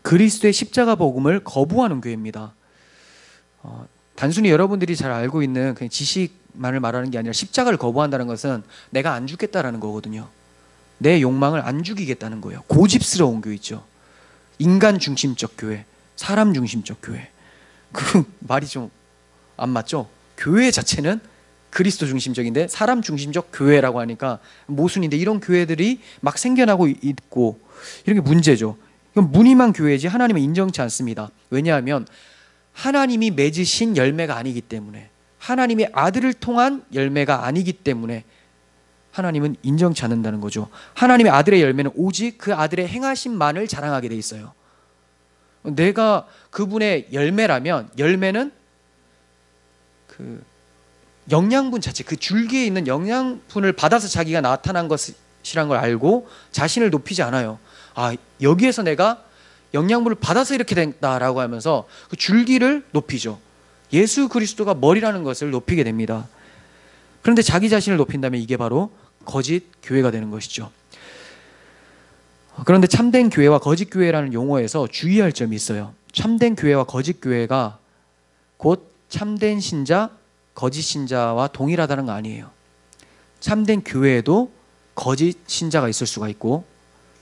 그리스도의 십자가 복음을 거부하는 교회입니다. 단순히 여러분들이 잘 알고 있는 그냥 지식만을 말하는 게 아니라 십자가를 거부한다는 것은 내가 안 죽겠다라는 거거든요. 내 욕망을 안 죽이겠다는 거예요. 고집스러운 교회 있죠. 인간 중심적 교회, 사람 중심적 교회. 그 말이 좀 안 맞죠? 교회 자체는 그리스도 중심적인데 사람 중심적 교회라고 하니까 모순인데, 이런 교회들이 막 생겨나고 있고 이런 게 문제죠. 이건 무늬만 교회지 하나님은 인정치 않습니다. 왜냐하면 하나님이 맺으신 열매가 아니기 때문에, 하나님의 아들을 통한 열매가 아니기 때문에 하나님은 인정치 않는다는 거죠. 하나님의 아들의 열매는 오직 그 아들의 행하심만을 자랑하게 돼 있어요. 내가 그분의 열매라면, 열매는 그 영양분 자체, 그 줄기에 있는 영양분을 받아서 자기가 나타난 것이란 걸 알고 자신을 높이지 않아요. 아, 여기에서 내가 영양분을 받아서 이렇게 된다라고 하면서 그 줄기를 높이죠. 예수 그리스도가 머리라는 것을 높이게 됩니다. 그런데 자기 자신을 높인다면 이게 바로 거짓 교회가 되는 것이죠. 그런데 참된 교회와 거짓 교회라는 용어에서 주의할 점이 있어요. 참된 교회와 거짓 교회가 곧 참된 신자, 거짓 신자와 동일하다는 거 아니에요. 참된 교회에도 거짓 신자가 있을 수가 있고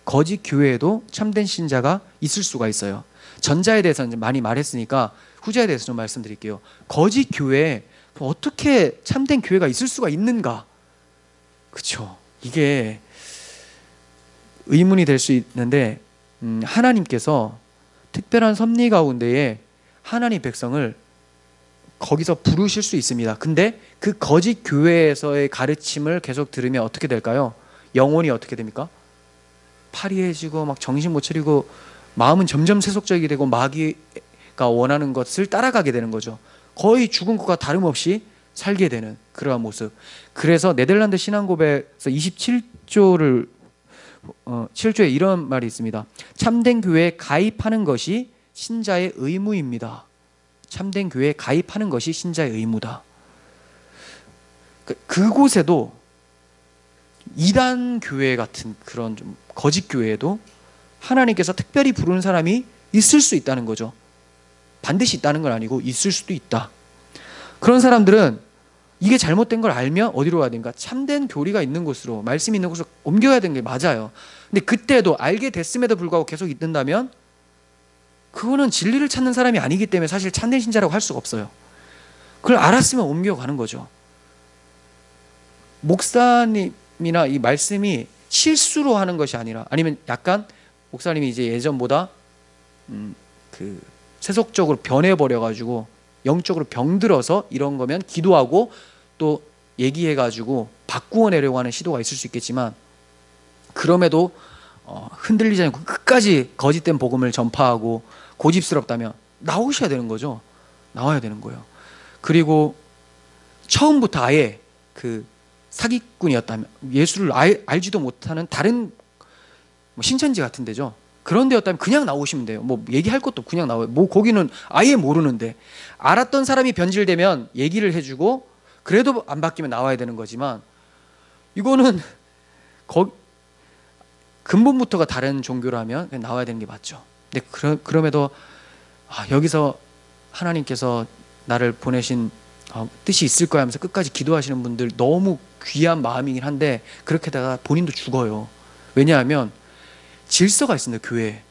거짓 교회에도 참된 신자가 있을 수가 있어요. 전자에 대해서는 많이 말했으니까 후자에 대해서 좀 말씀드릴게요. 거짓 교회에 어떻게 참된 교회가 있을 수가 있는가? 그렇죠. 이게 의문이 될 수 있는데 하나님께서 특별한 섭리 가운데에 하나님 백성을 거기서 부르실 수 있습니다. 근데 그 거짓 교회에서의 가르침을 계속 들으면 어떻게 될까요? 영혼이 어떻게 됩니까? 파리해지고 막 정신 못 차리고 마음은 점점 세속적이게 되고 마귀가 원하는 것을 따라가게 되는 거죠. 거의 죽은 것과 다름없이 살게 되는 그러한 모습. 그래서 네덜란드 신앙고백에서 27조를 7조에 이런 말이 있습니다. 참된 교회에 가입하는 것이 신자의 의무입니다. 참된 교회에 가입하는 것이 신자의 의무다. 그곳에도 이단 교회 같은 그런 좀 거짓 교회에도 하나님께서 특별히 부르는 사람이 있을 수 있다는 거죠. 반드시 있다는 건 아니고 있을 수도 있다. 그런 사람들은 이게 잘못된 걸 알면 어디로 가야 되는가? 참된 교리가 있는 곳으로, 말씀이 있는 곳으로 옮겨야 되는 게 맞아요. 근데 그때도 알게 됐음에도 불구하고 계속 있는다면 그거는 진리를 찾는 사람이 아니기 때문에 사실 참된 신자라고 할 수가 없어요. 그걸 알았으면 옮겨가는 거죠. 목사님이나 이 말씀이 실수로 하는 것이 아니라, 아니면 약간 목사님이 이제 예전보다 그 세속적으로 변해버려가지고 영적으로 병들어서 이런 거면 기도하고 또 얘기해가지고 바꾸어내려고 하는 시도가 있을 수 있겠지만, 그럼에도 흔들리지 않고 끝까지 거짓된 복음을 전파하고 고집스럽다면 나오셔야 되는 거죠. 나와야 되는 거예요. 그리고 처음부터 아예 그 사기꾼이었다면, 예수를 알지도 못하는 다른 신천지 같은 데죠. 그런 데였다면 그냥 나오시면 돼요. 뭐 얘기할 것도 그냥 나와요. 뭐 거기는 아예 모르는데, 알았던 사람이 변질되면 얘기를 해주고 그래도 안 바뀌면 나와야 되는 거지만, 이거는 근본부터가 다른 종교라면 그냥 나와야 되는 게 맞죠. 근데 그럼에도 여기서 하나님께서 나를 보내신 뜻이 있을 거야 하면서 끝까지 기도하시는 분들 너무 귀한 마음이긴 한데, 그렇게다가 본인도 죽어요. 왜냐하면 질서가 있습니다. 교회에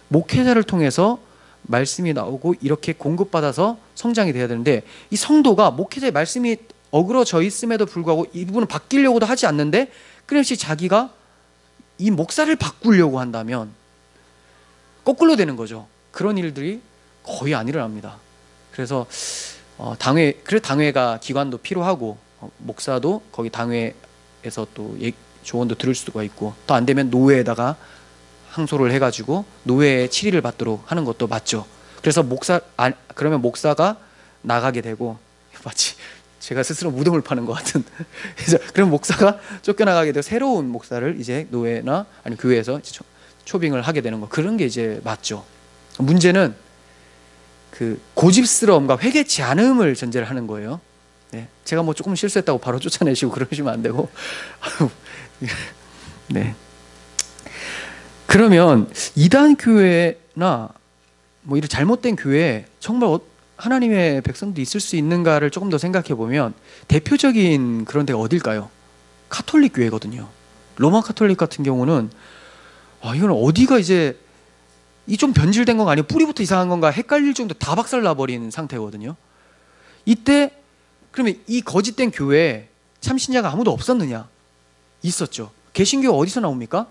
목회자를 통해서 말씀이 나오고 이렇게 공급받아서 성장이 돼야 되는데, 이 성도가 목회자의 말씀이 어그러져 있음에도 불구하고 이분은 바뀌려고도 하지 않는데 끊임없이 자기가 이 목사를 바꾸려고 한다면 거꾸로 되는 거죠. 그런 일들이 거의 안 일어납니다. 그래서 당회가 기관도 필요하고, 목사도 거기 당회에서 또 조언도 들을 수가 있고, 또 안 되면 노회에다가 항소를 해가지고 노회에 질의를 받도록 하는 것도 맞죠. 그래서 그러면 목사가 나가게 되고, 마치 제가 스스로 무덤을 파는 것 같은. 그래서 그럼 목사가 쫓겨나가게 되고 새로운 목사를 이제 노회나 아니 교회에서 초빙을 하게 되는 거, 그런 게 이제 맞죠. 문제는 그 고집스러움과 회개치 않음을 전제를 하는 거예요. 네, 제가 뭐 조금 실수했다고 바로 쫓아내시고 그러시면 안 되고. 네. 그러면 이단 교회나 뭐 이런 잘못된 교회에 정말 하나님의 백성들이 있을 수 있는가를 조금 더 생각해 보면, 대표적인 그런 데가 어딜까요? 카톨릭 교회거든요. 로마 카톨릭 같은 경우는 이건 어디가 이제 이 좀 변질된 건가 아니면 뿌리부터 이상한 건가 헷갈릴 정도 다 박살나버린 상태거든요. 이때 그러면 이 거짓된 교회에 참신자가 아무도 없었느냐? 있었죠. 개신교 어디서 나옵니까?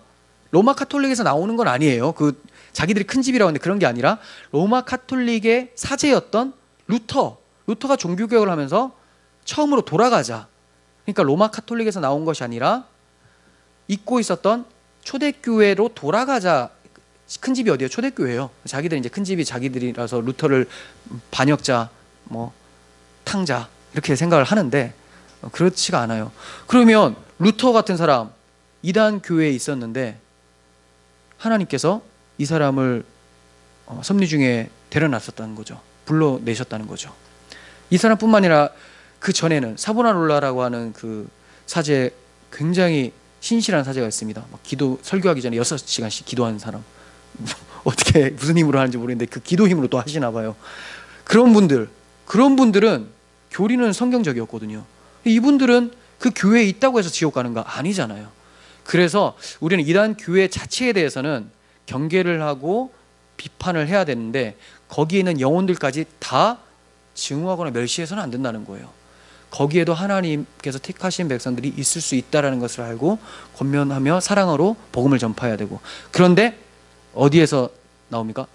로마 카톨릭에서 나오는 건 아니에요. 그 자기들이 큰 집이라고 하는데 그런 게 아니라 로마 카톨릭의 사제였던 루터가 종교개혁을 하면서 처음으로 돌아가자. 그러니까 로마 카톨릭에서 나온 것이 아니라 잊고 있었던 초대교회로 돌아가자. 큰 집이 어디예요? 초대교회예요. 자기들 이제 큰 집이 자기들이라서 루터를 반역자, 뭐 탕자 이렇게 생각을 하는데 그렇지가 않아요. 그러면 루터 같은 사람 이단 교회에 있었는데 하나님께서 이 사람을 섭리 중에 데려놨었다는 거죠. 불러내셨다는 거죠. 이 사람뿐만 아니라 그 전에는 사보나롤라라고 하는 그 사제, 굉장히 신실한 사제가 있습니다. 기도 설교하기 전에 6시간씩 기도하는 사람. 어떻게 무슨 힘으로 하는지 모르겠는데 그 기도 힘으로 또 하시나 봐요. 그런 분들은 교리는 성경적이었거든요. 이분들은 그 교회에 있다고 해서 지옥 가는 거 아니잖아요. 그래서 우리는 이단 교회 자체에 대해서는 경계를 하고 비판을 해야 되는데 거기에 있는 영혼들까지 다 증오하거나 멸시해서는 안 된다는 거예요. 거기에도 하나님께서 택하신 백성들이 있을 수 있다는 것을 알고 권면하며 사랑으로 복음을 전파해야 되고, 그런데 어디에서 나옵니까?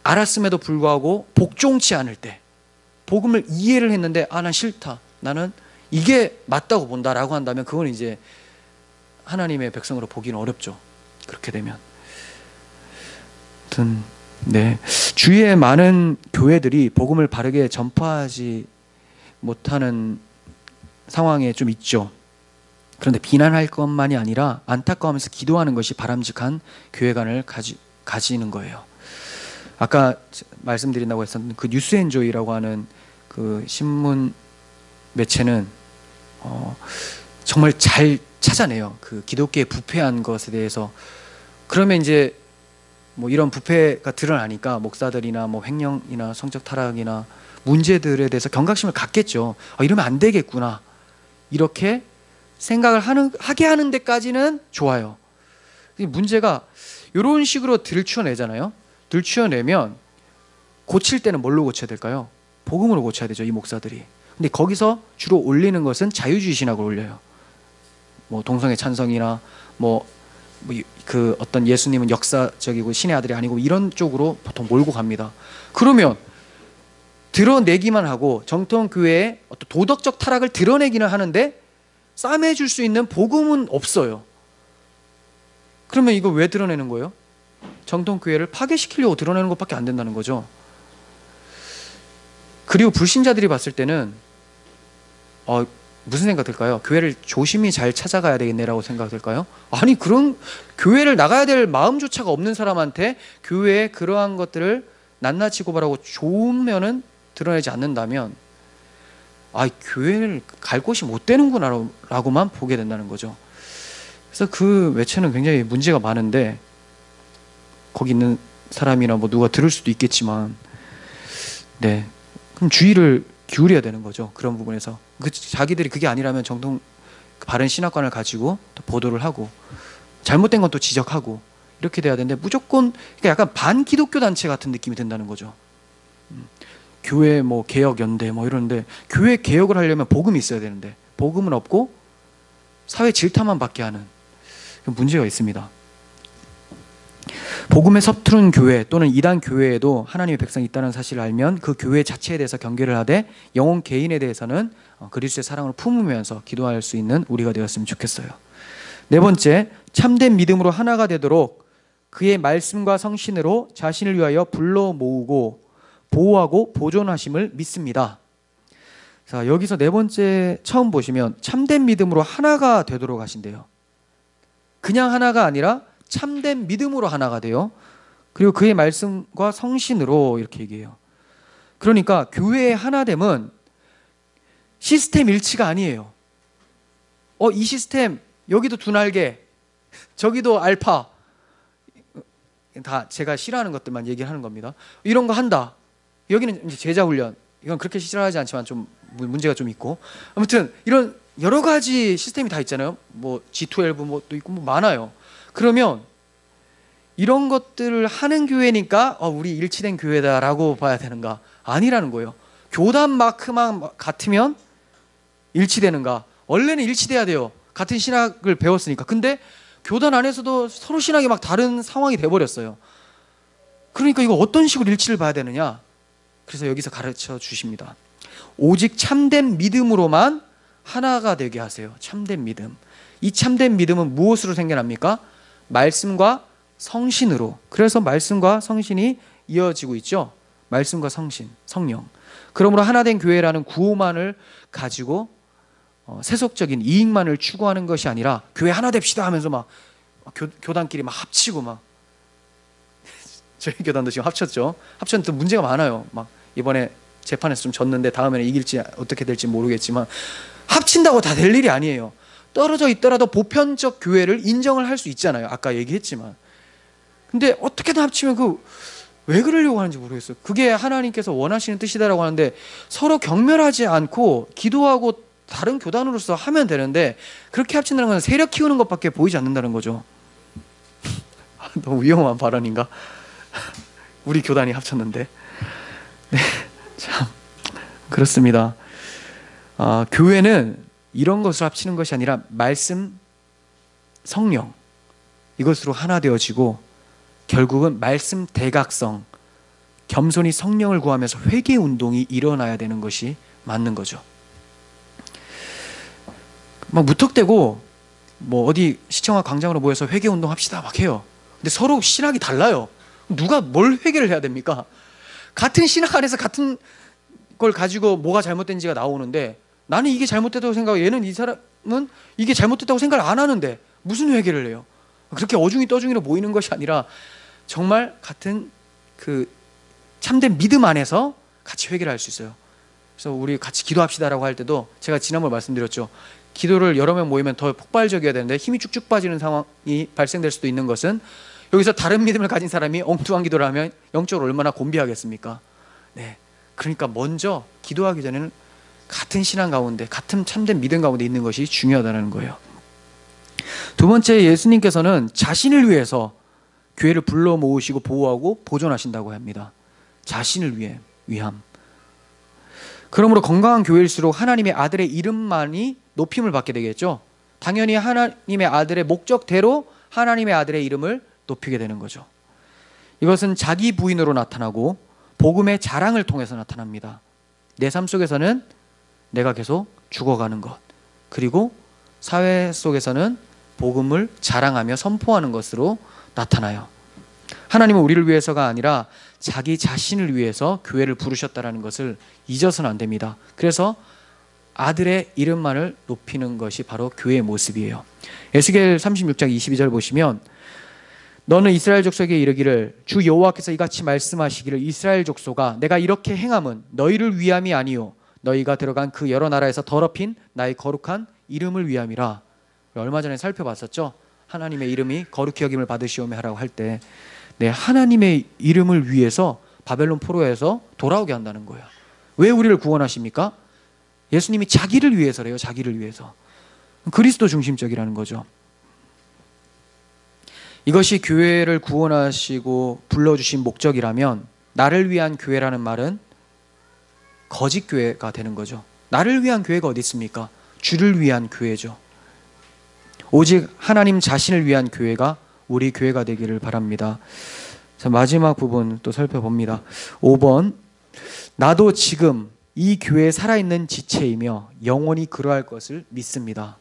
알았음에도 불구하고 복종치 않을 때, 복음을 이해를 했는데 난 싫다, 나는 이게 맞다고 본다라고 한다면 그건 이제 하나님의 백성으로 보기는 어렵죠. 그렇게 되면. 아무튼 네, 주위에 많은 교회들이 복음을 바르게 전파하지 못하는 상황에 좀 있죠. 그런데 비난할 것만이 아니라 안타까워하면서 기도하는 것이 바람직한 교회관을 가지는 거예요. 아까 말씀드린다고 했었던 그 뉴스엔조이라고 하는 그 신문 매체는 정말 잘 찾아내요. 그 기독교의 부패한 것에 대해서. 그러면 이제 뭐 이런 부패가 드러나니까 목사들이나 뭐 횡령이나 성적 타락이나 문제들에 대해서 경각심을 갖겠죠. 이러면 안 되겠구나, 이렇게 생각을 하게 하는 데까지는 좋아요. 문제가 이런 식으로 들추어내잖아요. 들추어내면 고칠 때는 뭘로 고쳐야 될까요? 복음으로 고쳐야 되죠, 이 목사들이. 근데 거기서 주로 올리는 것은 자유주의 신학을 올려요. 뭐 동성애 찬성이나 그 어떤 예수님은 역사적이고 신의 아들이 아니고 이런 쪽으로 보통 몰고 갑니다. 그러면 드러내기만 하고 정통교회의 어떤 도덕적 타락을 드러내기는 하는데 싸매줄 수 있는 복음은 없어요. 그러면 이거 왜 드러내는 거예요? 정통교회를 파괴시키려고 드러내는 것밖에 안 된다는 거죠. 그리고 불신자들이 봤을 때는 무슨 생각 들까요? 교회를 조심히 잘 찾아가야 되겠네라고 생각 들까요? 아니, 그런 교회를 나가야 될 마음조차가 없는 사람한테 교회에 그러한 것들을 낱낱이 고발하고 좋으면은 드러내지 않는다면 교회를 갈 곳이 못 되는구나 라고만 보게 된다는 거죠. 그래서 그 매체는 굉장히 문제가 많은데, 거기 있는 사람이나 뭐 누가 들을 수도 있겠지만, 네, 그럼 주의를 기울여야 되는 거죠. 그런 부분에서 자기들이 그게 아니라면 정통 바른 신학관을 가지고 또 보도를 하고, 잘못된 건 또 지적하고, 이렇게 돼야 되는데 무조건 그러니까 약간 반기독교 단체 같은 느낌이 든다는 거죠. 교회 뭐 개혁연대 뭐 이러는데, 교회 개혁을 하려면 복음이 있어야 되는데 복음은 없고 사회 질타만 받게 하는 문제가 있습니다. 복음에 서투른 교회 또는 이단 교회에도 하나님의 백성이 있다는 사실을 알면 그 교회 자체에 대해서 경계를 하되 영혼 개인에 대해서는 그리스도의 사랑을 품으면서 기도할 수 있는 우리가 되었으면 좋겠어요. 네 번째, 참된 믿음으로 하나가 되도록 그의 말씀과 성신으로 자신을 위하여 불러 모으고 보호하고 보존하심을 믿습니다. 자, 여기서 네 번째 처음 보시면 참된 믿음으로 하나가 되도록 하신대요. 그냥 하나가 아니라 참된 믿음으로 하나가 돼요. 그리고 그의 말씀과 성신으로 이렇게 얘기해요. 그러니까 교회의 하나됨은 시스템 일치가 아니에요. 이 시스템 여기도 두 날개, 저기도 알파, 다 제가 싫어하는 것들만 얘기하는 겁니다. 이런 거 한다. 여기는 이제 제자 훈련, 이건 그렇게 싫어하지 않지만 좀 문제가 좀 있고, 아무튼 이런 여러 가지 시스템이 다 있잖아요. 뭐 G12 뭐도 있고 뭐 많아요. 그러면 이런 것들을 하는 교회니까 우리 일치된 교회다라고 봐야 되는가? 아니라는 거예요. 교단 마크만 같으면 일치되는가? 원래는 일치돼야 돼요. 같은 신학을 배웠으니까. 근데 교단 안에서도 서로 신학이 막 다른 상황이 돼버렸어요. 그러니까 이거 어떤 식으로 일치를 봐야 되느냐? 그래서 여기서 가르쳐 주십니다. 오직 참된 믿음으로만 하나가 되게 하세요. 참된 믿음. 이 참된 믿음은 무엇으로 생겨납니까? 말씀과 성신으로. 그래서 말씀과 성신이 이어지고 있죠. 말씀과 성신, 성령. 그러므로 하나된 교회라는 구호만을 가지고 세속적인 이익만을 추구하는 것이 아니라 교회 하나 됩시다 하면서 막 교단끼리 막 합치고 막 저희 교단도 지금 합쳤죠. 합쳤는데 문제가 많아요. 막 이번에 재판에서 좀 졌는데 다음에는 이길지 어떻게 될지 모르겠지만 합친다고 다 될 일이 아니에요. 떨어져 있더라도 보편적 교회를 인정을 할 수 있잖아요. 아까 얘기했지만. 근데 어떻게든 합치면 왜 그러려고 하는지 모르겠어요. 그게 하나님께서 원하시는 뜻이다라고 하는데 서로 경멸하지 않고 기도하고 다른 교단으로서 하면 되는데 그렇게 합친다는 건 세력 키우는 것밖에 보이지 않는다는 거죠. 너무 위험한 발언인가? 우리 교단이 합쳤는데. 네, 참 그렇습니다. 교회는 이런 것을 합치는 것이 아니라 말씀, 성령 이것으로 하나 되어지고 결국은 말씀 대각성, 겸손히 성령을 구하면서 회개 운동이 일어나야 되는 것이 맞는 거죠. 막 무턱대고 뭐 어디 시청과 광장으로 모여서 회개 운동 합시다 막 해요. 근데 서로 신학이 달라요. 누가 뭘 회개를 해야 됩니까? 같은 신학 안에서 같은 걸 가지고 뭐가 잘못된지가 나오는데 나는 이게 잘못됐다고 생각하고 얘는 이 사람은 이게 잘못됐다고 생각을 안 하는데 무슨 회개를 해요? 그렇게 어중이 떠중이로 모이는 것이 아니라 정말 같은 그 참된 믿음 안에서 같이 회개를 할 수 있어요. 그래서 우리 같이 기도합시다라고 할 때도 제가 지난번에 말씀드렸죠. 기도를 여러 명 모이면 더 폭발적이어야 되는데 힘이 쭉쭉 빠지는 상황이 발생될 수도 있는 것은 여기서 다른 믿음을 가진 사람이 엉뚱한 기도를 하면 영적으로 얼마나 곤비하겠습니까? 네, 그러니까 먼저 기도하기 전에는 같은 신앙 가운데 같은 참된 믿음 가운데 있는 것이 중요하다는 거예요. 두 번째, 예수님께서는 자신을 위해서 교회를 불러 모으시고 보호하고 보존하신다고 합니다. 자신을 위함. 그러므로 건강한 교회일수록 하나님의 아들의 이름만이 높임을 받게 되겠죠. 당연히 하나님의 아들의 목적대로 하나님의 아들의 이름을 높이게 되는 거죠. 이것은 자기 부인으로 나타나고 복음의 자랑을 통해서 나타납니다. 내 삶 속에서는 내가 계속 죽어가는 것, 그리고 사회 속에서는 복음을 자랑하며 선포하는 것으로 나타나요. 하나님은 우리를 위해서가 아니라 자기 자신을 위해서 교회를 부르셨다는 것을 잊어서는 안 됩니다. 그래서 아들의 이름만을 높이는 것이 바로 교회의 모습이에요. 에스겔 36장 22절 보시면 너는 이스라엘 족속에게 이르기를 주 여호와께서 이같이 말씀하시기를 이스라엘 족속아 내가 이렇게 행함은 너희를 위함이 아니요 너희가 들어간 그 여러 나라에서 더럽힌 나의 거룩한 이름을 위함이라. 얼마 전에 살펴봤었죠. 하나님의 이름이 거룩히 여김을 받으시오며 하라고 할 때 네, 하나님의 이름을 위해서 바벨론 포로에서 돌아오게 한다는 거예요. 왜 우리를 구원하십니까? 예수님이 자기를 위해서래요. 자기를 위해서. 그리스도 중심적이라는 거죠. 이것이 교회를 구원하시고 불러주신 목적이라면 나를 위한 교회라는 말은 거짓 교회가 되는 거죠. 나를 위한 교회가 어디 있습니까? 주를 위한 교회죠. 오직 하나님 자신을 위한 교회가 우리 교회가 되기를 바랍니다. 자, 마지막 부분 또 살펴봅니다. 5번 나도 지금 이 교회에 살아있는 지체이며 영원히 그러할 것을 믿습니다.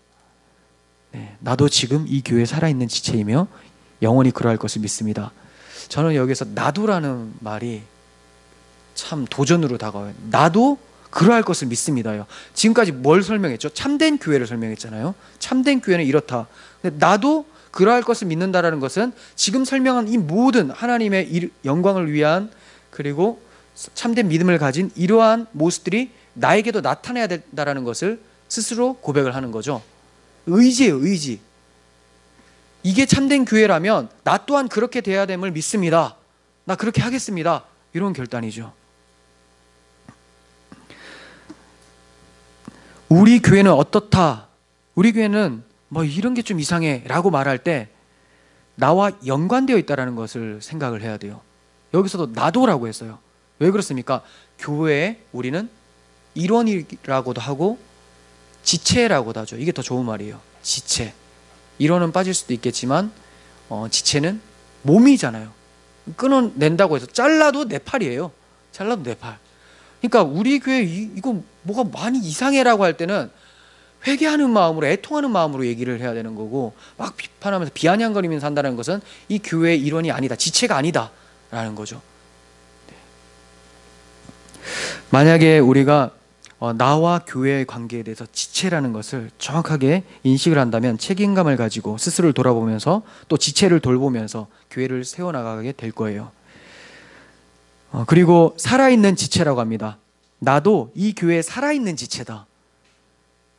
네, 나도 지금 이 교회에 살아있는 지체이며 영원히 그러할 것을 믿습니다. 저는 여기서 나도라는 말이 참 도전으로 다가와요. 나도 그러할 것을 믿습니다요. 지금까지 뭘 설명했죠? 참된 교회를 설명했잖아요. 참된 교회는 이렇다. 근데 나도 그러할 것을 믿는다라는 것은 지금 설명한 이 모든 하나님의 영광을 위한 그리고 참된 믿음을 가진 이러한 모습들이 나에게도 나타나야 된다라는 것을 스스로 고백을 하는 거죠. 의지예요, 의지. 이게 참된 교회라면 나 또한 그렇게 돼야 됨을 믿습니다. 나 그렇게 하겠습니다. 이런 결단이죠. 우리 교회는 어떻다? 우리 교회는 뭐 이런 게 좀 이상해 라고 말할 때 나와 연관되어 있다는 것을 생각을 해야 돼요. 여기서도 나도라고 했어요. 왜 그렇습니까? 교회에 우리는 일원이라고도 하고 지체라고도 하죠. 이게 더 좋은 말이에요. 지체. 일원은 빠질 수도 있겠지만 지체는 몸이잖아요. 끊어낸다고 해서 잘라도 내 팔이에요. 잘라도 내 팔. 그러니까 우리 교회 이거 뭐가 많이 이상해라고 할 때는 회개하는 마음으로, 애통하는 마음으로 얘기를 해야 되는 거고, 막 비판하면서 비아냥거리면서 산다는 것은 이 교회의 일원이 아니다, 지체가 아니다 라는 거죠. 만약에 우리가 나와 교회의 관계에 대해서 지체라는 것을 정확하게 인식을 한다면 책임감을 가지고 스스로를 돌아보면서 또 지체를 돌보면서 교회를 세워나가게 될 거예요. 그리고 살아있는 지체라고 합니다. 나도 이 교회에 살아있는 지체다.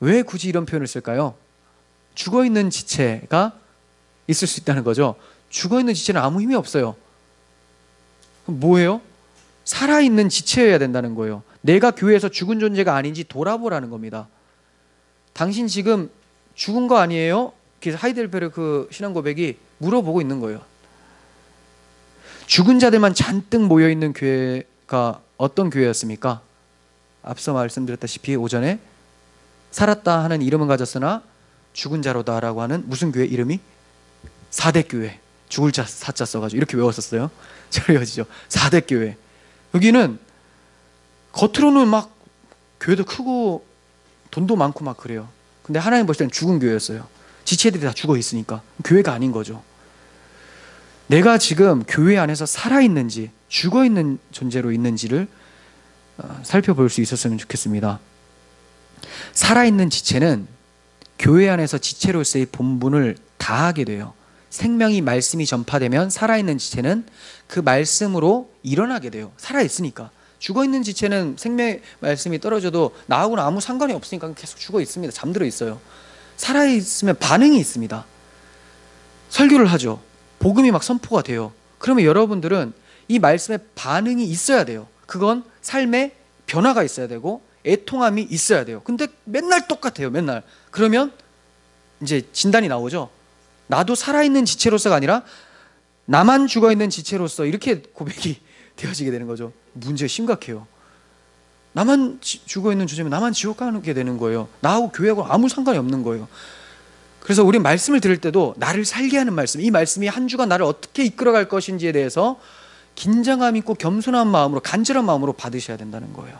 왜 굳이 이런 표현을 쓸까요? 죽어있는 지체가 있을 수 있다는 거죠. 죽어있는 지체는 아무 힘이 없어요. 그럼 뭐예요? 살아있는 지체여야 된다는 거예요. 내가 교회에서 죽은 존재가 아닌지 돌아보라는 겁니다. 당신 지금 죽은 거 아니에요? 그래서 하이델베르크 신앙 고백이 물어보고 있는 거예요. 죽은 자들만 잔뜩 모여있는 교회가 어떤 교회였습니까? 앞서 말씀드렸다시피 오전에 살았다 하는 이름은 가졌으나 죽은 자로다 라고 하는 무슨 교회 이름이? 사대교회. 죽을 자 사자 써가지고 이렇게 외웠었어요. 잘 외워지죠? 사대교회. 여기는 겉으로는 막 교회도 크고 돈도 많고 막 그래요. 근데 하나님 보실 때는 죽은 교회였어요. 지체들이 다 죽어 있으니까 교회가 아닌 거죠. 내가 지금 교회 안에서 살아있는지 죽어있는 존재로 있는지를 살펴볼 수 있었으면 좋겠습니다. 살아있는 지체는 교회 안에서 지체로서의 본분을 다하게 돼요. 생명이 말씀이 전파되면 살아있는 지체는 그 말씀으로 일어나게 돼요. 살아있으니까. 죽어있는 지체는 생명의 말씀이 떨어져도 나하고는 아무 상관이 없으니까 계속 죽어 있습니다. 잠들어 있어요. 살아있으면 반응이 있습니다. 설교를 하죠. 복음이 막 선포가 돼요. 그러면 여러분들은 이 말씀에 반응이 있어야 돼요. 그건 삶에 변화가 있어야 되고 애통함이 있어야 돼요. 근데 맨날 똑같아요. 맨날. 그러면 이제 진단이 나오죠. 나도 살아있는 지체로서가 아니라 나만 죽어있는 지체로서, 이렇게 고백이 되어지게 되는 거죠. 문제가 심각해요. 나만 죽어있는 주제면 나만 지옥 가게 되는 거예요. 나하고 교회하고 아무 상관이 없는 거예요. 그래서 우리 말씀을 들을 때도 나를 살게 하는 말씀, 이 말씀이 한 주간 나를 어떻게 이끌어갈 것인지에 대해서 긴장감 있고 겸손한 마음으로, 간절한 마음으로 받으셔야 된다는 거예요.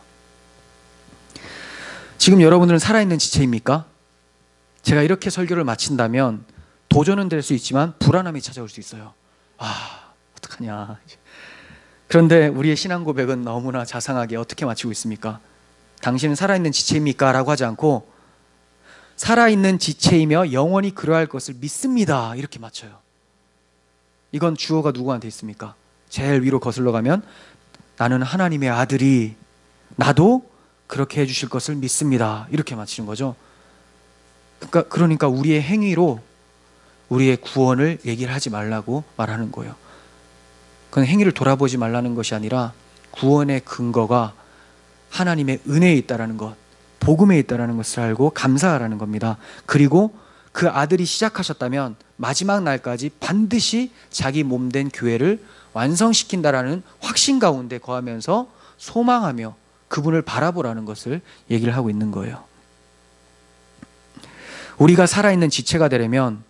지금 여러분들은 살아있는 지체입니까? 제가 이렇게 설교를 마친다면 도전은 될 수 있지만 불안함이 찾아올 수 있어요. 어떡하냐. 그런데 우리의 신앙 고백은 너무나 자상하게 어떻게 마치고 있습니까? 당신은 살아있는 지체입니까? 라고 하지 않고 살아있는 지체이며 영원히 그러할 것을 믿습니다. 이렇게 맞춰요. 이건 주어가 누구한테 있습니까? 제일 위로 거슬러 가면 나는 하나님의 아들이 나도 그렇게 해주실 것을 믿습니다. 이렇게 마치는 거죠. 그러니까 우리의 행위로 우리의 구원을 얘기를 하지 말라고 말하는 거예요. 그건 행위를 돌아보지 말라는 것이 아니라 구원의 근거가 하나님의 은혜에 있다라는 것, 복음에 있다라는 것을 알고 감사하라는 겁니다. 그리고 그 아들이 시작하셨다면 마지막 날까지 반드시 자기 몸된 교회를 완성시킨다라는 확신 가운데 거하면서 소망하며 그분을 바라보라는 것을 얘기를 하고 있는 거예요. 우리가 살아있는 지체가 되려면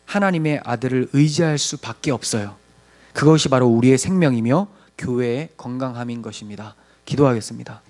하나님의 아들을 의지할 수밖에 없어요. 그것이 바로 우리의 생명이며 교회의 건강함인 것입니다. 기도하겠습니다.